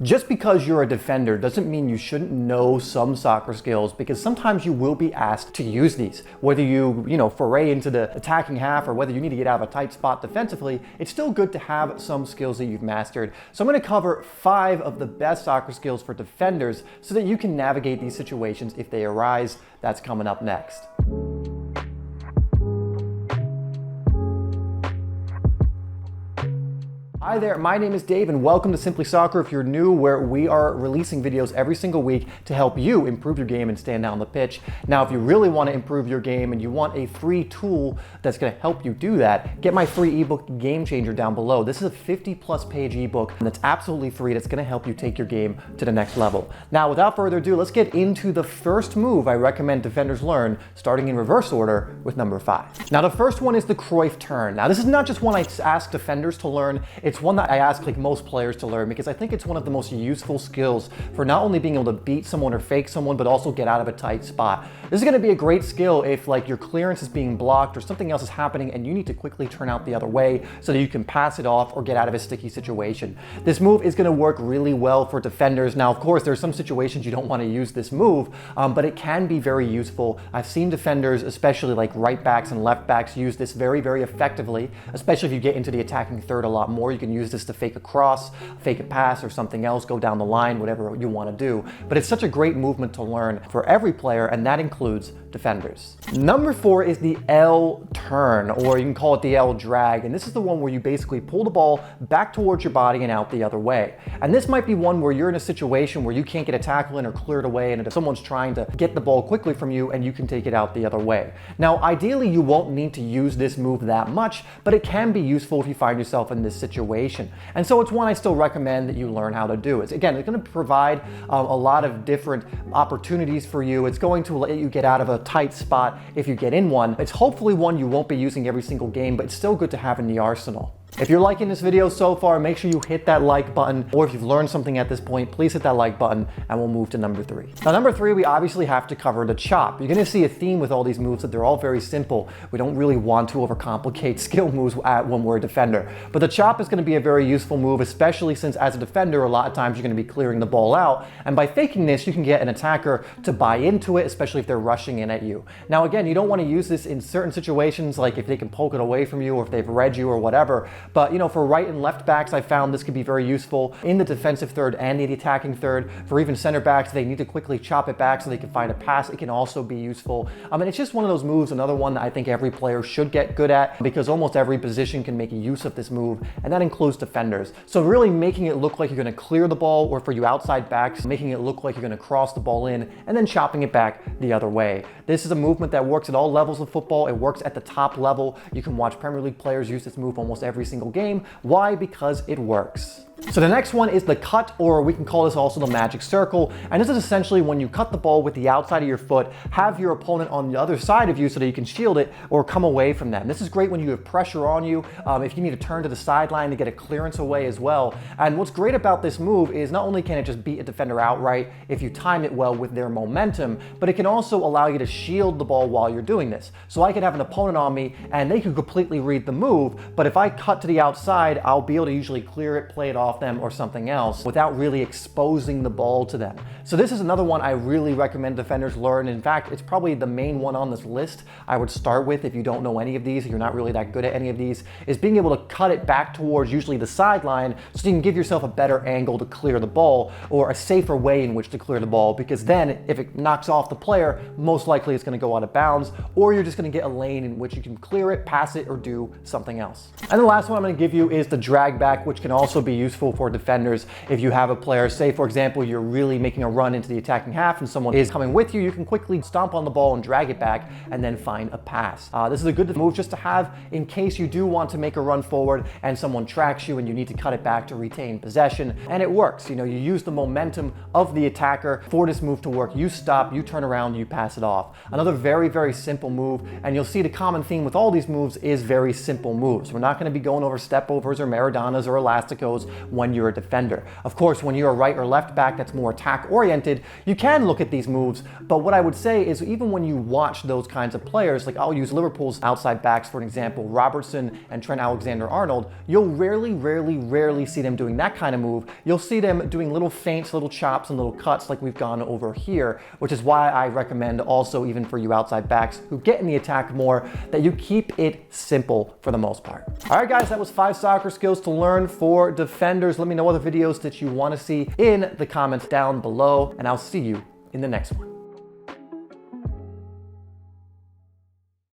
Just because you're a defender doesn't mean you shouldn't know some soccer skills, because sometimes you will be asked to use these. Whether you foray into the attacking half or whether you need to get out of a tight spot defensively, it's still good to have some skills that you've mastered. So I'm going to cover 5 of the best soccer skills for defenders so that you can navigate these situations if they arise. That's coming up next. Hi there, my name is Dave and welcome to Simplysoccer. If you're new, where we are releasing videos every single week to help you improve your game and stand down the pitch. Now, if you really want to improve your game and you want a free tool that's going to help you do that, get my free ebook Game Changer down below. This is a 50+ page ebook that's absolutely free, that's going to help you take your game to the next level. Now, without further ado, let's get into the first move I recommend defenders learn, starting in reverse order with number 5. Now, the first one is the Cruyff Turn. Now, this is not just one I ask defenders to learn, it's one that I ask most players to learn, because I think it's one of the most useful skills for not only being able to beat someone or fake someone, but also get out of a tight spot. This is going to be a great skill if your clearance is being blocked or something else is happening and you need to quickly turn out the other way so that you can pass it off or get out of a sticky situation. This move is going to work really well for defenders. Now, of course, there's some situations you don't want to use this move, but it can be very useful. I've seen defenders, especially like right backs and left backs, use this very, very effectively, especially if you get into the attacking third a lot more. You can use this to fake a cross, fake a pass or something else, go down the line, whatever you want to do. But it's such a great movement to learn for every player, and that includes defenders. Number 4 is the L turn, or you can call it the L drag. And this is the one where you basically pull the ball back towards your body and out the other way. And this might be one where you're in a situation where you can't get a tackle in or clear it away, and if someone's trying to get the ball quickly from you, and you can take it out the other way. Now, ideally, you won't need to use this move that much, but it can be useful if you find yourself in this situation. And so it's one I still recommend that you learn how to do. It's going to provide a lot of different opportunities for you. It's going to let you get out of a tight spot if you get in one. It's hopefully one you won't be using every single game, but it's still good to have in the arsenal. If you're liking this video so far, make sure you hit that like button, or if you've learned something at this point, please hit that like button, and we'll move to number 3. Now, number 3, we obviously have to cover the chop. You're gonna see a theme with all these moves, that they're all very simple. We don't really want to overcomplicate skill moves when we're a defender. But the chop is gonna be a very useful move, especially since as a defender, a lot of times you're gonna be clearing the ball out. And by faking this, you can get an attacker to buy into it, especially if they're rushing in at you. Now, again, you don't wanna use this in certain situations, like if they can poke it away from you or if they've read you or whatever. But for right and left backs, I found this could be very useful in the defensive third and the attacking third. For even center backs, they need to quickly chop it back so they can find a pass. It can also be useful. And it's just one of those moves, another one that I think every player should get good at, because almost every position can make use of this move, and that includes defenders. So really making it look like you're going to clear the ball, or for you outside backs, making it look like you're going to cross the ball in and then chopping it back the other way. This is a movement that works at all levels of football. It works at the top level. You can watch Premier League players use this move almost every single game. Why? Because it works. So the next one is the cut, or we can call this also the magic circle. And this is essentially when you cut the ball with the outside of your foot, have your opponent on the other side of you so that you can shield it or come away from them. This is great when you have pressure on you, if you need to turn to the sideline to get a clearance away as well. And what's great about this move is not only can it just beat a defender outright if you time it well with their momentum, but it can also allow you to shield the ball while you're doing this. So I could have an opponent on me and they could completely read the move, but if I cut to the outside, I'll be able to usually clear it, play it off them or something else without really exposing the ball to them. So this is another one I really recommend defenders learn. In fact, it's probably the main one on this list I would start with if you don't know any of these, if you're not really that good at any of these, is being able to cut it back towards usually the sideline so you can give yourself a better angle to clear the ball, or a safer way in which to clear the ball, because then if it knocks off the player, most likely it's going to go out of bounds, or you're just going to get a lane in which you can clear it, pass it, or do something else. And the last one I'm going to give you is the drag back, which can also be useful for defenders. If you have a player, say for example, you're really making a run into the attacking half and someone is coming with you, you can quickly stomp on the ball and drag it back and then find a pass. This is a good move just to have in case you do want to make a run forward and someone tracks you and you need to cut it back to retain possession. And it works. You use the momentum of the attacker for this move to work. You stop, you turn around, you pass it off. Another very, very simple move, and you'll see the common theme with all these moves is very simple moves. We're not going to be going over step overs or Maradonas or Elasticos. when you're a defender. Of course, when you're a right or left back that's more attack oriented, you can look at these moves, but what I would say is even when you watch those kinds of players, like I'll use Liverpool's outside backs for an example, Robertson and Trent Alexander-Arnold, you'll rarely see them doing that kind of move. You'll see them doing little feints, little chops, and little cuts like we've gone over here, which is why I recommend also, even for you outside backs who get in the attack more, that you keep it simple for the most part. All right, guys, that was 5 soccer skills to learn for defenders. Let me know other videos that you want to see in the comments down below, and I'll see you in the next one.